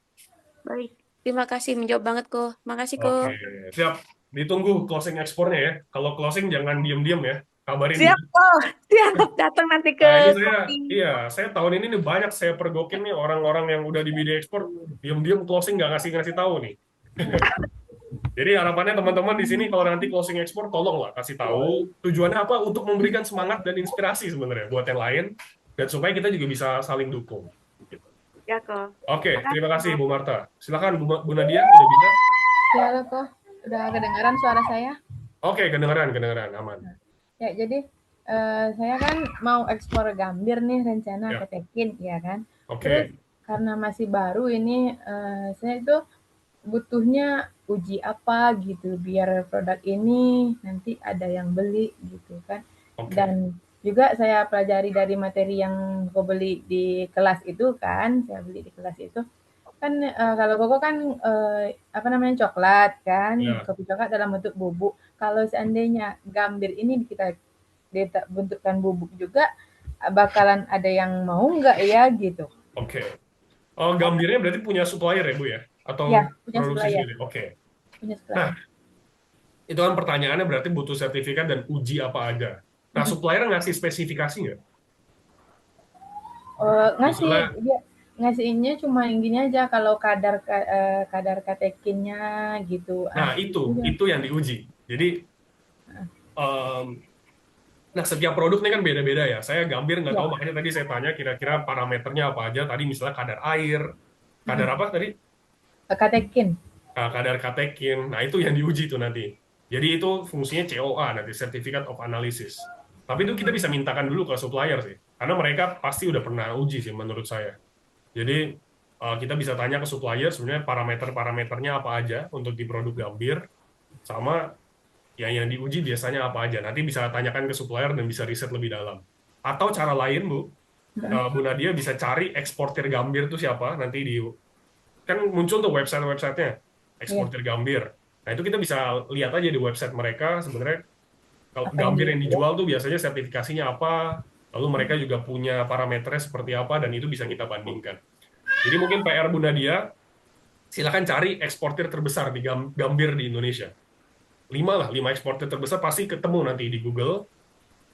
Baik. Terima kasih, menjawab banget kok. Makasih Oke, kok. siap. Ditunggu closing ekspornya ya. Kalau closing jangan diem-diem ya. Kabarin Siap dulu. kok. Siap. Datang nanti ke Nah, ini saya, kopi. saya tahun ini nih banyak saya pergokin nih orang-orang yang udah di bidang ekspor, diem-diem closing nggak ngasih tahu nih. Jadi harapannya teman-teman di sini kalau nanti closing ekspor, tolonglah kasih tahu tujuannya apa, untuk memberikan semangat dan inspirasi sebenarnya buat yang lain, dan supaya kita juga bisa saling dukung. Ya kok. Oke, terima Makasih kasih kok. Bu Marta. Silakan Bu Nadia, udah bisa? Ya, halo kok. Udah kedengaran suara saya? Oke, kedengeran, aman. Ya, jadi saya kan mau ekspor gambir nih rencana Ya, ke Tekin, ya kan. oke. Terus karena masih baru ini, saya itu butuhnya uji apa gitu biar produk ini nanti ada yang beli gitu kan. Oke. Dan juga saya pelajari dari materi yang aku beli di kelas itu kan, saya beli di kelas itu kan kalau koko kan apa namanya coklat kan, Ya. kopi coklat dalam bentuk bubuk. Kalau seandainya gambir ini kita bentukkan bubuk juga, bakalan ada yang mau nggak ya gitu? Oke. Oh, gambirnya berarti punya supplier ya, Bu ya? Atau Ya, punya produksi supplier, sendiri? Oke. punya Nah, supplier. itu kan pertanyaannya berarti butuh sertifikat dan uji apa aja. Nah, supplier ngasih spesifikasi nggak? Ngasih Misalnya, dia ngasihnya cuma yang gini aja kalau kadar katekinnya gitu. nah Udah. itu yang diuji. Jadi, em, nah setiap produk ini kan beda-beda ya. Saya gambir nggak tahu, Ya, makanya tadi saya tanya kira-kira parameternya apa aja. Tadi misalnya kadar air, kadar apa tadi? katekin. Nah, kadar katekin. Nah, itu yang diuji tuh nanti. Jadi itu fungsinya COA nanti, Certificate of Analysis. Tapi itu kita bisa mintakan dulu ke supplier sih. Karena mereka pasti udah pernah uji sih menurut saya. Jadi kita bisa tanya ke supplier sebenarnya parameter-parameternya apa aja untuk di produk gambir, sama yang diuji biasanya apa aja. Nanti bisa tanyakan ke supplier dan bisa riset lebih dalam. Atau cara lain, Bu, Bu Nadia bisa cari eksportir gambir itu siapa, nanti kan muncul tuh website-websitenya Iya. eksportir gambir. Nah, itu kita bisa lihat aja di website mereka sebenarnya Kalau Apa yang Gambir yang di dijual tuh biasanya sertifikasinya apa, lalu mereka juga punya parameternya seperti apa, dan itu bisa kita bandingkan. Jadi mungkin PR Bu Nadia, silakan cari eksportir terbesar di Gambir di Indonesia. 5 eksportir terbesar pasti ketemu nanti di Google.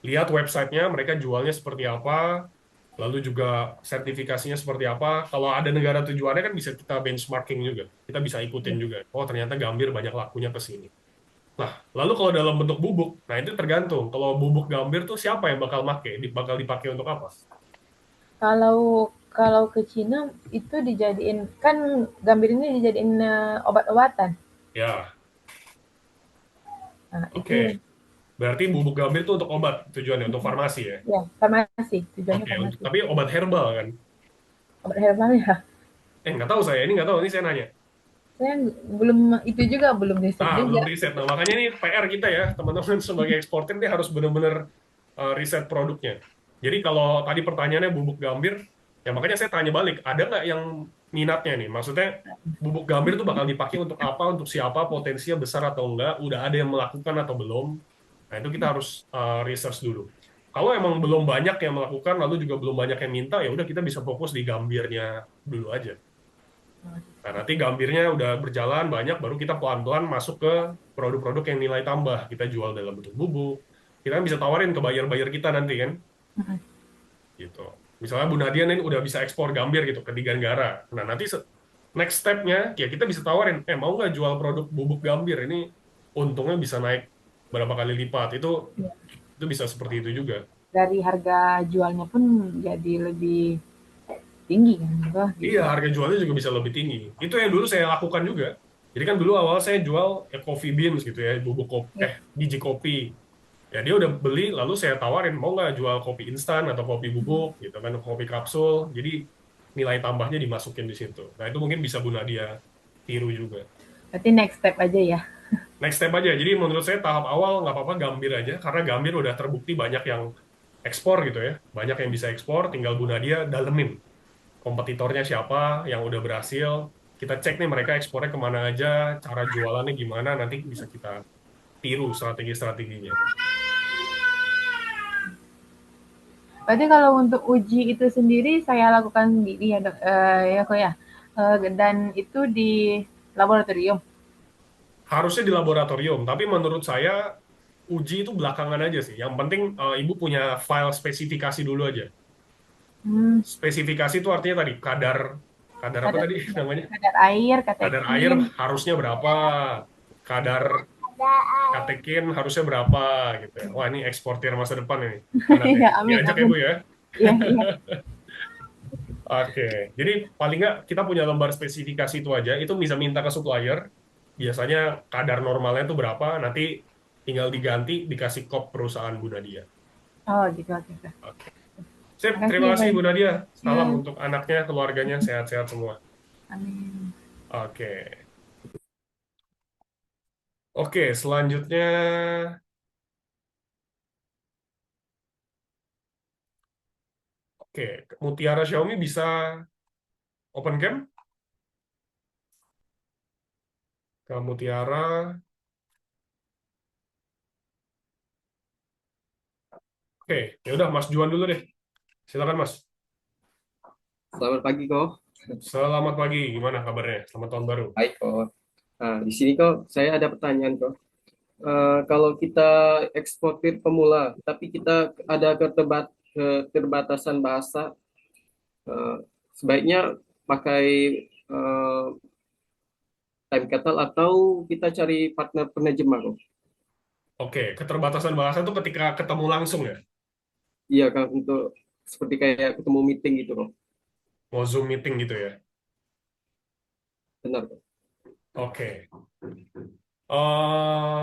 Lihat websitenya, mereka jualnya seperti apa, lalu juga sertifikasinya seperti apa. Kalau ada negara tujuannya kan bisa kita benchmarking juga. Kita bisa ikutin juga. Oh, ternyata Gambir banyak lakunya ke sini. Nah, lalu kalau dalam bentuk bubuk, nah itu tergantung. Kalau bubuk Gambir tuh siapa yang bakal make? Bakal dipakai untuk apa? Kalau kalau ke Cina itu dijadiin kan Gambir ini dijadiin obat-obatan. Ya, Nah, oke. itu Berarti bubuk Gambir itu untuk obat tujuannya, untuk farmasi ya. ya farmasi, tujuannya Oke, farmasi. tapi obat herbal kan? Obat herbal ya. Nggak tahu saya, ini nggak tahu, ini saya nanya. Saya belum itu juga belum riset juga. Belum riset. Nah, makanya ini PR kita ya, teman-teman sebagai eksportir dia harus benar-benar riset produknya. Jadi kalau tadi pertanyaannya bubuk Gambir, ya makanya saya tanya balik, ada nggak yang minatnya nih? Maksudnya bubuk Gambir itu bakal dipakai untuk apa, untuk siapa, potensinya besar atau enggak, udah ada yang melakukan atau belum? Nah, itu kita harus research dulu. Kalau emang belum banyak yang melakukan, lalu juga belum banyak yang minta, ya udah kita bisa fokus di Gambirnya dulu aja. Nah, nanti Gambirnya udah berjalan banyak, baru kita pelan-pelan masuk ke produk-produk yang nilai tambah. Kita jual dalam bentuk bubuk. Kita kan bisa tawarin ke buyer-buyer kita nanti kan, gitu. Misalnya Bu Nadia nih udah bisa ekspor Gambir gitu ke 3 negara. Nah, nanti next step-nya, ya kita bisa tawarin, mau nggak jual produk bubuk Gambir? Ini untungnya bisa naik berapa kali lipat. Ya. Itu bisa seperti itu juga. Dari harga jualnya pun jadi lebih tinggi kan gitu. Iya, harga jualnya juga bisa lebih tinggi. Itu yang dulu saya lakukan juga. Jadi kan dulu awal saya jual coffee beans gitu ya, bubuk kopi, Ya. biji kopi. Ya dia udah beli, lalu saya tawarin mau nggak jual kopi instan atau kopi bubuk gitu kan, kopi kapsul. Jadi nilai tambahnya dimasukin di situ. Nah itu mungkin bisa Bu Nadia tiru juga. Berarti next step aja ya. Next step aja. Jadi menurut saya tahap awal nggak apa-apa Gambir aja, karena Gambir udah terbukti banyak yang ekspor gitu ya, banyak yang bisa ekspor. Tinggal Bu Nadia dalemin kompetitornya siapa yang udah berhasil. Kita cek nih mereka ekspornya kemana aja, cara jualannya gimana, nanti bisa kita tiru strategi-strateginya. Berarti kalau untuk uji itu sendiri saya lakukan sendiri ya dok, ya kok ya. Dan itu di laboratorium. Harusnya di laboratorium, tapi menurut saya uji itu belakangan aja sih. Yang penting Ibu punya file spesifikasi dulu aja. Hmm, Spesifikasi itu artinya tadi kadar kadar apa kadar, tadi namanya? kadar air, Kadar air katekin. harusnya berapa? Kadar katekin harusnya berapa gitu ya. Wah, ini eksportir masa depan ini. Anaknya. Ya amin Diajak ya amin. Bu ya. Iya iya. Oke, jadi paling nggak kita punya lembar spesifikasi itu aja, itu bisa minta ke supplier, biasanya kadar normalnya itu berapa, nanti tinggal diganti, dikasih kop perusahaan Bu Nadia. Oh gitu oke. Oke. Oke. Sip, Makasih terima ya kasih Bang. Bu Nadia. Ya, Salam untuk anaknya, keluarganya, sehat-sehat semua. amin. Oke. Oke, selanjutnya, oke, Mutiara Xiaomi bisa open cam? Ke Mutiara, oke, ya udah Mas Juan dulu deh. Silakan Mas. Selamat pagi kok. Selamat pagi, gimana kabarnya? Selamat tahun baru. Baik kok. Nah, di sini kok saya ada pertanyaan kok. Kalau kita eksportir pemula, tapi kita ada keterbatasan bahasa, eh, sebaiknya pakai eh, time kettle atau kita cari partner penerjemah kok? Oke, keterbatasan bahasa itu ketika ketemu langsung ya? Iya kan untuk seperti kayak ketemu meeting gitu kok. Mau Zoom meeting gitu ya? Benar kok. Oke.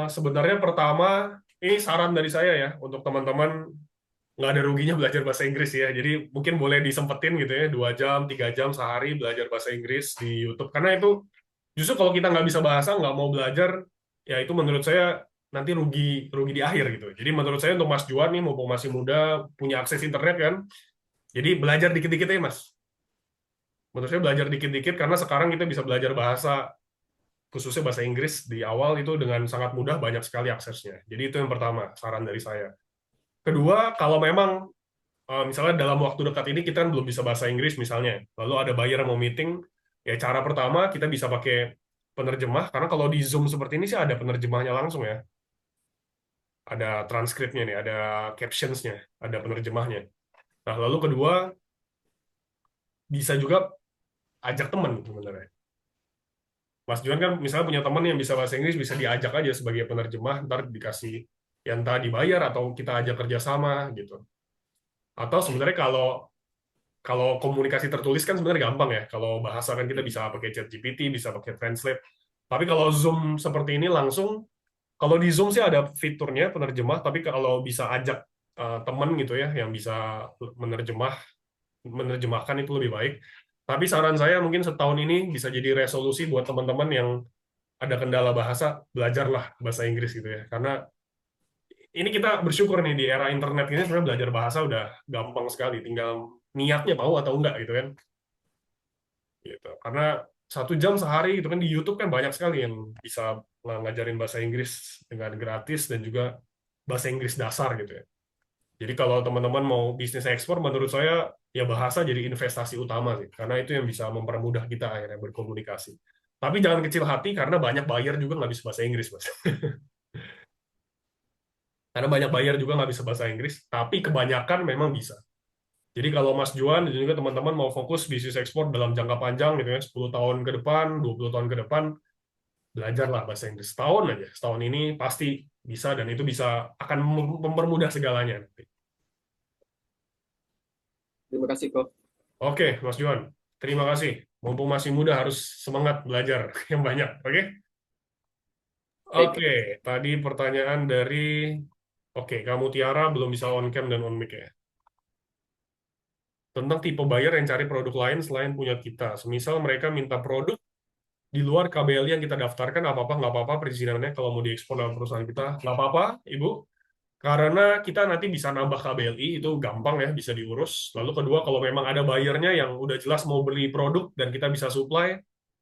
Sebenarnya pertama, ini saran dari saya ya, untuk teman-teman nggak ada ruginya belajar bahasa Inggris ya. Jadi mungkin boleh disempetin gitu ya, 2 jam, 3 jam sehari belajar bahasa Inggris di YouTube. Karena itu justru kalau kita nggak bisa bahasa, nggak mau belajar, ya itu menurut saya nanti rugi rugi di akhir gitu. Jadi menurut saya untuk Mas Juan nih, mumpung masih muda, punya akses internet kan, jadi belajar dikit-dikit ya Mas. Menurut saya belajar dikit-dikit karena sekarang kita bisa belajar bahasa khususnya bahasa Inggris di awal itu dengan sangat mudah, banyak sekali aksesnya. Jadi itu yang pertama, saran dari saya. Kedua, kalau memang misalnya dalam waktu dekat ini kita kan belum bisa bahasa Inggris misalnya, lalu ada buyer yang mau meeting, ya cara pertama kita bisa pakai penerjemah, karena kalau di Zoom seperti ini sih ada penerjemahnya langsung ya. Ada transkripnya nih, ada captionsnya, ada penerjemahnya. Nah, lalu kedua, bisa juga ajak teman sebenarnya. Mas Juan kan misalnya punya teman yang bisa bahasa Inggris, bisa diajak aja sebagai penerjemah, ntar dikasih yang entah dibayar atau kita ajak kerjasama gitu. Atau sebenarnya kalau kalau komunikasi tertulis kan sebenarnya gampang ya. Kalau bahasa kan kita bisa pakai ChatGPT, bisa pakai Translate. Tapi kalau Zoom seperti ini langsung, kalau di Zoom sih ada fiturnya penerjemah, tapi kalau bisa ajak teman gitu ya, yang bisa menerjemah, menerjemahkan itu lebih baik. Tapi saran saya mungkin setahun ini bisa jadi resolusi buat teman-teman yang ada kendala bahasa, belajarlah bahasa Inggris gitu ya. Karena ini kita bersyukur nih di era internet ini sebenarnya belajar bahasa udah gampang sekali, tinggal niatnya mau atau enggak gitu kan. Gitu. Karena 1 jam sehari itu kan di YouTube kan banyak sekali yang bisa ngajarin bahasa Inggris dengan gratis dan juga bahasa Inggris dasar gitu ya. Jadi kalau teman-teman mau bisnis ekspor, menurut saya ya bahasa jadi investasi utama sih, karena itu yang bisa mempermudah kita akhirnya berkomunikasi. Tapi jangan kecil hati karena banyak buyer juga nggak bisa bahasa Inggris, Mas. Karena banyak buyer juga nggak bisa bahasa Inggris, tapi kebanyakan memang bisa. Jadi kalau Mas Juan dan juga teman-teman mau fokus bisnis ekspor dalam jangka panjang gitu ya, 10 tahun ke depan, 20 tahun ke depan, belajarlah bahasa Inggris. Setahun aja. Setahun ini pasti bisa dan itu bisa akan mempermudah segalanya nanti. Terima kasih kok. Oke, Mas Juan. Terima kasih. Mumpung masih muda harus semangat belajar yang banyak. Oke? Baik. Oke, tadi pertanyaan dari Oke, kamu Tiara belum bisa on cam dan on mic ya. Tentang tipe buyer yang cari produk lain selain punya kita. Semisal mereka minta produk di luar KBLI yang kita daftarkan, apa-apa, nggak apa-apa perizinannya kalau mau diekspor dalam perusahaan kita. Nggak apa-apa, Ibu. Karena kita nanti bisa nambah KBLI, itu gampang ya, bisa diurus. Lalu kedua, kalau memang ada buyernya yang udah jelas mau beli produk dan kita bisa supply,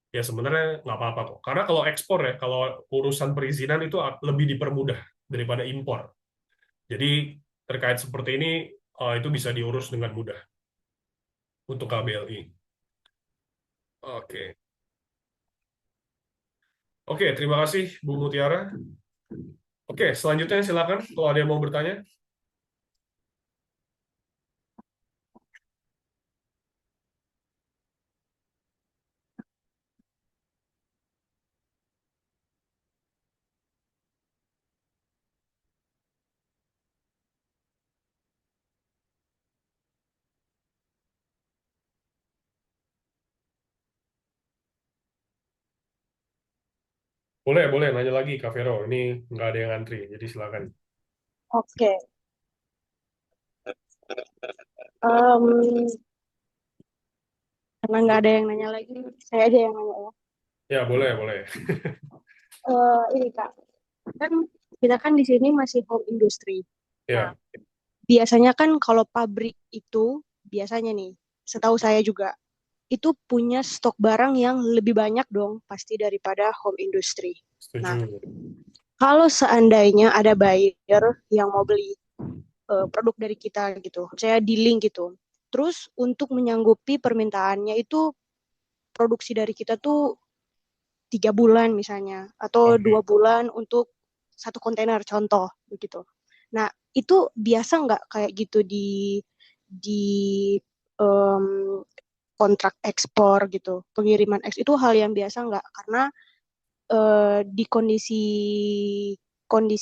ya sebenarnya nggak apa-apa kok. Karena kalau ekspor ya, kalau urusan perizinan itu lebih dipermudah daripada impor. Jadi terkait seperti ini, itu bisa diurus dengan mudah untuk KBLI. Oke. Oke, terima kasih Bu Mutiara. Oke, selanjutnya silakan kalau ada yang mau bertanya. Boleh, boleh nanya lagi Kak Vero. Ini nggak ada yang antri, jadi silakan. Oke. Em, karena nggak ada yang nanya lagi, saya aja yang nanya ya. Ya, boleh, boleh. Ini Kak, kan kita kan di sini masih home industry. Nah, Ya, biasanya kan kalau pabrik itu, biasanya nih, setahu saya juga, itu punya stok barang yang lebih banyak dong, pasti daripada home industry. Nah, setuju. kalau seandainya ada buyer yang mau beli produk dari kita gitu, saya di link gitu. Terus untuk menyanggupi permintaannya itu produksi dari kita tuh 3 bulan misalnya, atau Oke. 2 bulan untuk satu kontainer contoh begitu. Nah itu biasa nggak kayak gitu di em, kontrak ekspor gitu, pengiriman ekspor itu hal yang biasa nggak? Karena di kondisi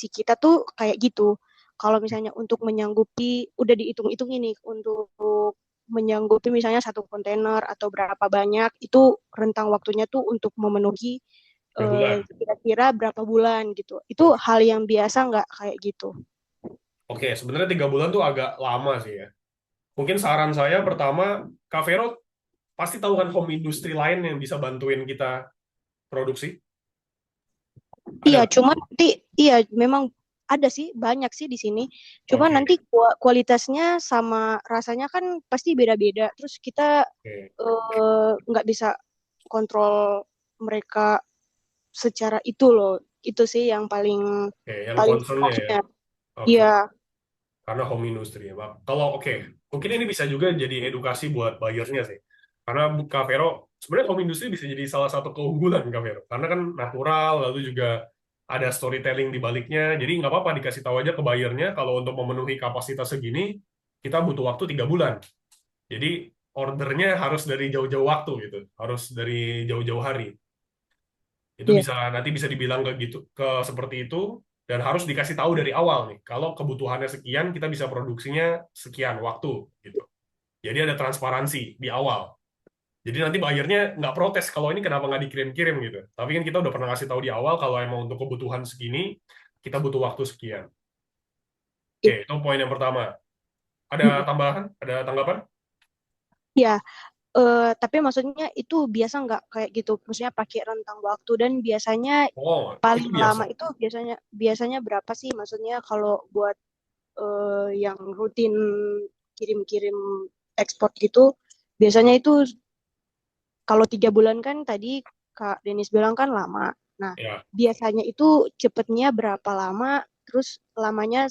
kita tuh kayak gitu. Kalau misalnya untuk menyanggupi, udah dihitung-hitung ini untuk menyanggupi misalnya satu kontainer atau berapa banyak, itu rentang waktunya tuh untuk memenuhi 3 bulan. kira-kira berapa bulan gitu. Itu Oke. hal yang biasa nggak kayak gitu? Oke, sebenarnya 3 bulan tuh agak lama sih ya. Mungkin saran saya pertama, Kak Vero pasti tahu kan home industry lain yang bisa bantuin kita produksi? Ada Iya, nggak? cuma nanti iya memang ada sih banyak sih di sini. Cuma Oke, nanti kualitasnya sama rasanya kan pasti beda-beda. Terus kita oke. nggak bisa kontrol mereka secara itu loh. Itu sih yang paling Oke, yang paling concernnya ya. susahnya. Oke, Iya, karena home industry ya, Pak. Kalau oke, mungkin ini bisa juga jadi edukasi buat buyernya sih. Karena Kak Vero, sebenarnya home industry bisa jadi salah satu keunggulan Kak Vero. Karena kan natural, lalu juga ada storytelling di baliknya. Jadi nggak apa-apa dikasih tahu aja ke buyernya kalau untuk memenuhi kapasitas segini, kita butuh waktu 3 bulan. Jadi ordernya harus dari jauh-jauh waktu gitu, harus dari jauh-jauh hari. Itu iya, bisa nanti bisa dibilang ke gitu ke seperti itu dan harus dikasih tahu dari awal nih. Kalau kebutuhannya sekian, kita bisa produksinya sekian waktu gitu. Jadi ada transparansi di awal. Jadi nanti buyernya nggak protes kalau ini kenapa nggak dikirim-kirim gitu. Tapi kan kita udah pernah ngasih tahu di awal kalau emang untuk kebutuhan segini kita butuh waktu sekian. Oke, iya. itu poin yang pertama. Ada Mm. tambahan? Ada tanggapan? Iya, tapi maksudnya itu biasa nggak kayak gitu? Maksudnya pakai rentang waktu dan biasanya Oh, itu paling biasa. lama itu biasanya biasanya berapa sih? Maksudnya kalau buat yang rutin kirim-kirim ekspor gitu, biasanya itu kalau 3 bulan kan tadi Kak Denis bilang kan lama. Nah, Ya. biasanya itu cepetnya berapa lama? Terus lamanya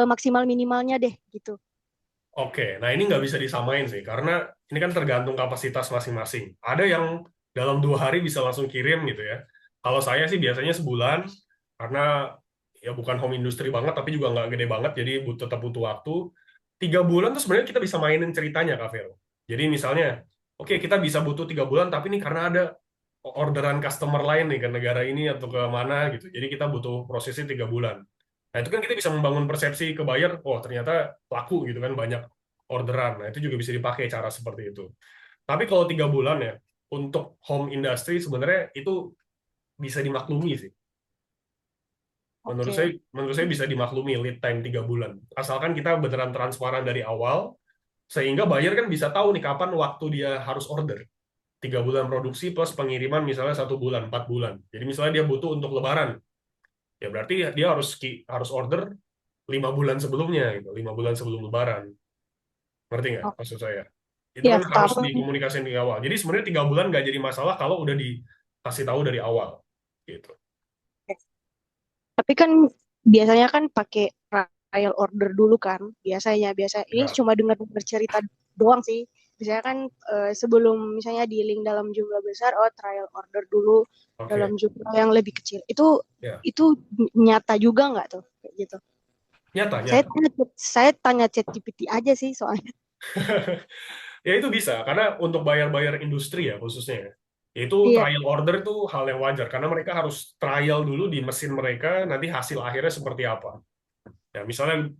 maksimal minimalnya deh gitu. Oke, nah ini nggak bisa disamain sih, karena ini kan tergantung kapasitas masing-masing. Ada yang dalam 2 hari bisa langsung kirim gitu ya. Kalau saya sih biasanya sebulan, karena ya bukan home industry banget, tapi juga nggak gede banget, jadi tetap butuh waktu. 3 bulan tuh sebenarnya kita bisa mainin ceritanya, Kak Vero. Jadi misalnya, oke kita bisa butuh 3 bulan, tapi ini karena ada orderan customer lain nih ke negara ini atau ke mana gitu. Jadi kita butuh prosesnya 3 bulan. Nah, itu kan kita bisa membangun persepsi ke buyer, oh ternyata laku gitu kan, banyak orderan. Nah, itu juga bisa dipakai cara seperti itu. Tapi kalau 3 bulan ya, untuk home industry sebenarnya itu bisa dimaklumi sih. Menurut saya, Oke. menurut saya bisa dimaklumi lead time 3 bulan. Asalkan kita beneran transparan dari awal, sehingga buyer kan bisa tahu nih kapan waktu dia harus order. 3 bulan produksi plus pengiriman misalnya 1 bulan, 4 bulan. Jadi misalnya dia butuh untuk Lebaran, ya berarti dia harus order 5 bulan sebelumnya gitu, 5 bulan sebelum Lebaran. Ngerti nggak Oh, maksud saya? Itu ya kan harus paham. dikomunikasikan di awal. Jadi sebenarnya 3 bulan nggak jadi masalah kalau udah dikasih tahu dari awal. Gitu. Tapi kan biasanya kan pakai trial order dulu kan. Biasa ini Ya, cuma dengar cerita doang sih. Biasanya kan sebelum misalnya di link dalam jumlah besar, oh trial order dulu dalam oke. jumlah yang lebih kecil. Itu Ya, itu nyata juga nggak tuh kayak gitu? nyata, Saya nyata. tanya, saya tanya ChatGPT aja sih soalnya. Ya itu bisa, karena untuk bayar-bayar industri ya khususnya ya. Itu Iya, trial order itu hal yang wajar, karena mereka harus trial dulu di mesin mereka, nanti hasil akhirnya seperti apa. Ya, misalnya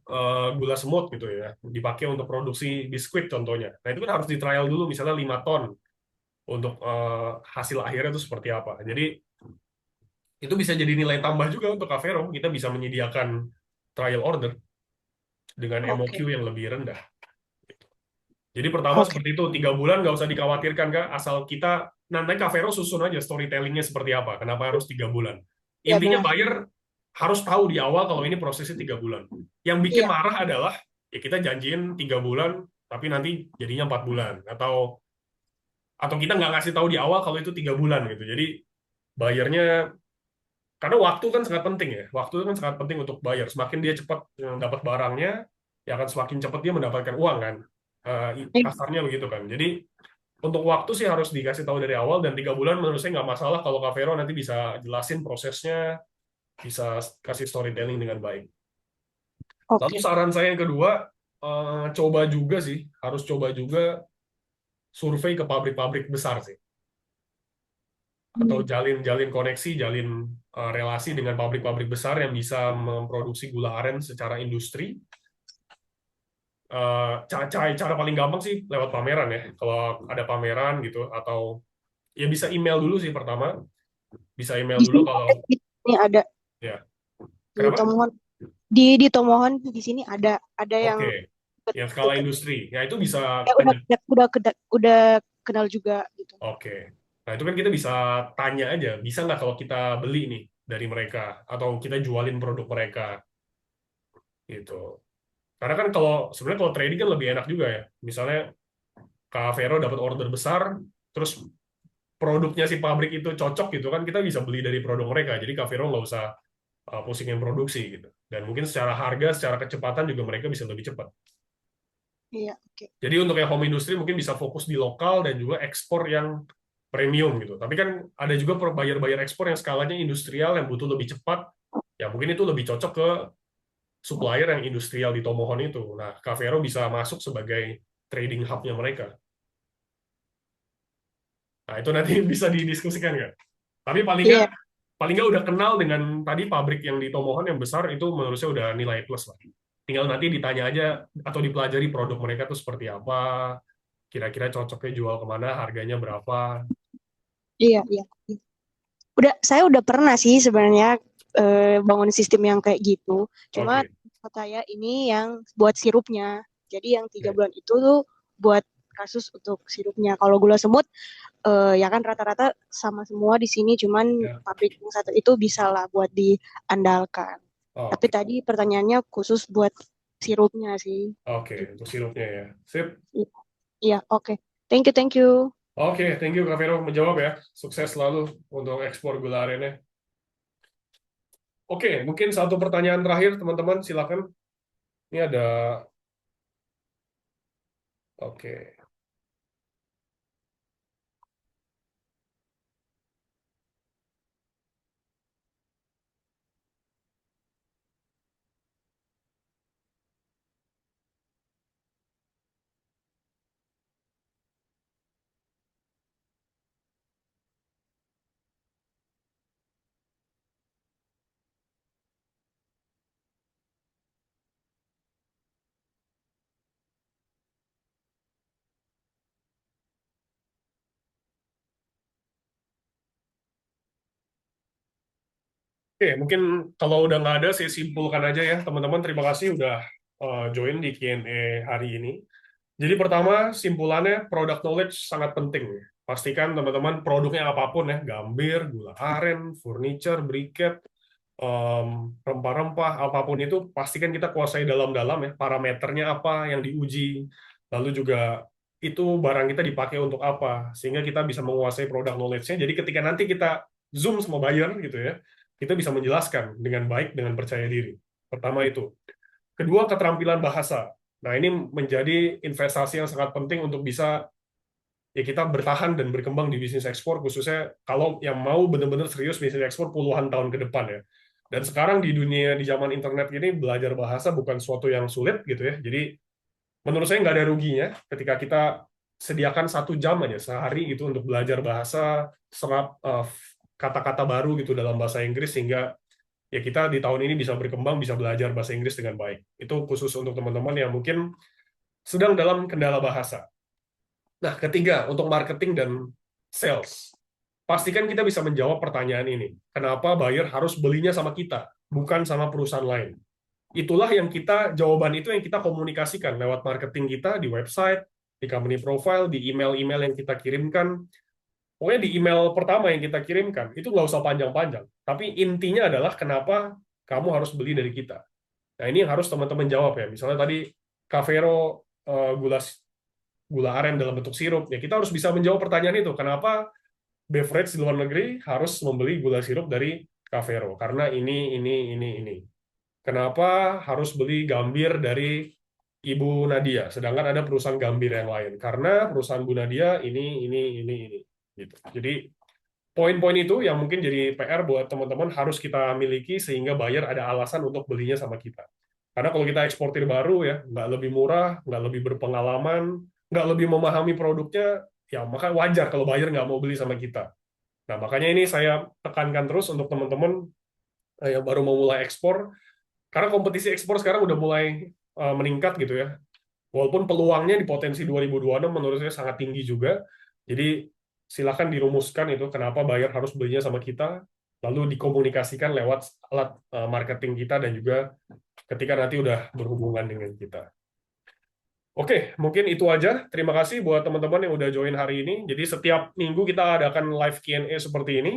gula semut gitu ya, dipakai untuk produksi biskuit contohnya. Nah, itu kan harus di trial dulu, misalnya 5 ton untuk hasil akhirnya itu seperti apa. Jadi, itu bisa jadi nilai tambah juga untuk Avero. Kita bisa menyediakan trial order dengan MOQ oke, yang lebih rendah. Jadi pertama oke. seperti itu, 3 bulan nggak usah dikhawatirkan, Kak. Asal kita, nanti Avero susun aja storytellingnya seperti apa. Kenapa harus 3 bulan. Iya Intinya benar. buyer harus tahu di awal kalau ini prosesnya 3 bulan. Yang bikin Iya, marah adalah, ya kita janjiin 3 bulan, tapi nanti jadinya 4 bulan. Atau kita nggak ngasih tahu di awal kalau itu 3 bulan gitu. Jadi bayarnya, karena waktu kan sangat penting ya. Waktu kan sangat penting untuk buyer. Semakin dia cepat dapat barangnya, ya akan semakin cepat dia mendapatkan uang kan. iya. Kasarnya begitu kan. Jadi untuk waktu sih harus dikasih tahu dari awal, dan 3 bulan menurut saya nggak masalah kalau Kak Vero nanti bisa jelasin prosesnya, bisa kasih storytelling dengan baik. Lalu Oke. saran saya yang kedua, coba juga sih, harus coba juga survei ke pabrik-pabrik besar sih. Atau Hmm. jalin koneksi, jalin relasi dengan pabrik-pabrik besar yang bisa memproduksi gula aren secara industri. Cara paling gampang sih lewat pameran ya. Kalau ada pameran gitu, atau ya bisa email dulu sih pertama. Bisa email Di dulu sini kalau ada, di sini ada ya. di Kenapa? Tomohon. Di Tomohon di sini ada yang Oke, yang skala deket. industri. Ya itu bisa Ya tanya. udah kenal juga gitu. Oke. Nah, itu kan kita bisa tanya aja, bisa nggak kalau kita beli nih dari mereka, atau kita jualin produk mereka, gitu. Karena kan sebenarnya kalau trading kan lebih enak juga ya. Misalnya Kak Vero dapat order besar, terus produknya si pabrik itu cocok gitu kan, kita bisa beli dari produk mereka. Jadi Cavero nggak usah pusingin produksi gitu. Dan mungkin secara harga, secara kecepatan juga mereka bisa lebih cepat. Iya, oke. Jadi untuk yang home industry mungkin bisa fokus di lokal dan juga ekspor yang premium gitu. Tapi kan ada juga buyer-buyer ekspor yang skalanya industrial yang butuh lebih cepat. Ya mungkin itu lebih cocok ke supplier yang industrial di Tomohon itu. Nah, Cavero bisa masuk sebagai trading hub-nya mereka. Nah, itu nanti bisa didiskusikan kan. Tapi Iya, paling nggak udah kenal dengan tadi pabrik yang di Tomohon yang besar, itu menurut saya udah nilai plus lah. Tinggal nanti ditanya aja atau dipelajari produk mereka tuh seperti apa, kira-kira cocoknya jual kemana, harganya berapa. iya, iya. Saya udah pernah sih sebenarnya bangun sistem yang kayak gitu. Cuma Oke. tempat saya ini yang buat sirupnya. Jadi yang 3 Oke. bulan itu tuh buat kasus untuk sirupnya. Kalau gula semut ya kan rata-rata sama semua di sini. Cuman Ya. pabrik yang satu itu bisa lah buat diandalkan. Tapi Oke. tadi pertanyaannya khusus buat sirupnya sih. Oke, untuk sirupnya ya. Sip. Iya, oke. Thank you, thank you. Oke, thank you Kak Vero menjawab ya. Sukses selalu untuk ekspor gula arennya. Oke, mungkin satu pertanyaan terakhir teman-teman, silakan. Ini ada. Oke. Oke, mungkin kalau udah nggak ada, saya simpulkan aja ya, teman-teman. Terima kasih udah join di Q&A hari ini. Jadi pertama, simpulannya product knowledge sangat penting. Pastikan teman-teman produknya apapun ya, gambir, gula aren, furniture, briquette, rempah-rempah, apapun itu, pastikan kita kuasai dalam-dalam ya, parameternya apa yang diuji, lalu juga itu barang kita dipakai untuk apa, sehingga kita bisa menguasai product knowledge-nya. Jadi ketika nanti kita Zoom sama buyer gitu ya, kita bisa menjelaskan dengan baik, dengan percaya diri. Pertama itu. Kedua, keterampilan bahasa. Nah, ini menjadi investasi yang sangat penting untuk bisa ya kita bertahan dan berkembang di bisnis ekspor, khususnya kalau yang mau benar-benar serius bisnis ekspor puluhan tahun ke depan ya. Dan sekarang di dunia, di zaman internet ini, belajar bahasa bukan suatu yang sulit gitu ya. Jadi menurut saya nggak ada ruginya ketika kita sediakan 1 jam aja sehari gitu untuk belajar bahasa, serap kata-kata baru gitu dalam bahasa Inggris, sehingga ya kita di tahun ini bisa berkembang, bisa belajar bahasa Inggris dengan baik. Itu khusus untuk teman-teman yang mungkin sedang dalam kendala bahasa. Nah, ketiga, untuk marketing dan sales. Pastikan kita bisa menjawab pertanyaan ini. Kenapa buyer harus belinya sama kita, bukan sama perusahaan lain? Itulah yang jawaban itu yang kita komunikasikan lewat marketing kita di website, di company profile, di email-email yang kita kirimkan. Pokoknya di email pertama yang kita kirimkan, itu nggak usah panjang-panjang. Tapi intinya adalah kenapa kamu harus beli dari kita. Nah, ini yang harus teman-teman jawab ya. Misalnya tadi Cavero gula aren dalam bentuk sirup, ya kita harus bisa menjawab pertanyaan itu. Kenapa beverage di luar negeri harus membeli gula sirup dari Cavero? Karena ini. Kenapa harus beli gambir dari Ibu Nadia, sedangkan ada perusahaan gambir yang lain? Karena perusahaan Bu Nadia ini. Gitu. Jadi poin-poin itu yang mungkin jadi PR buat teman-teman harus kita miliki sehingga buyer ada alasan untuk belinya sama kita. Karena kalau kita eksportir baru ya, nggak lebih murah, nggak lebih berpengalaman, nggak lebih memahami produknya, ya maka wajar kalau buyer nggak mau beli sama kita. Nah, makanya ini saya tekankan terus untuk teman-teman yang baru mau mulai ekspor, karena kompetisi ekspor sekarang udah mulai meningkat gitu ya. Walaupun peluangnya di potensi 2026 menurut saya sangat tinggi juga. Jadi silakan dirumuskan itu kenapa buyer harus belinya sama kita, lalu dikomunikasikan lewat alat marketing kita dan juga ketika nanti udah berhubungan dengan kita. Oke, mungkin itu aja. Terima kasih buat teman-teman yang udah join hari ini. Jadi setiap minggu kita adakan live Q&A seperti ini.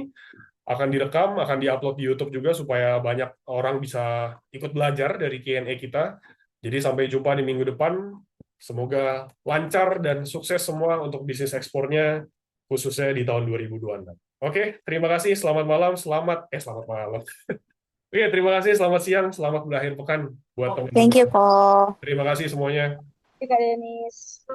Akan direkam, akan diupload di YouTube juga supaya banyak orang bisa ikut belajar dari Q&A kita. Jadi sampai jumpa di minggu depan. Semoga lancar dan sukses semua untuk bisnis ekspornya, khususnya di tahun 2026. Oke, terima kasih. Selamat malam. Selamat malam. Oke, terima kasih. Selamat siang. Selamat berakhir pekan buat Thank you, teman-teman. Ko. Terima kasih semuanya. Kak Denis.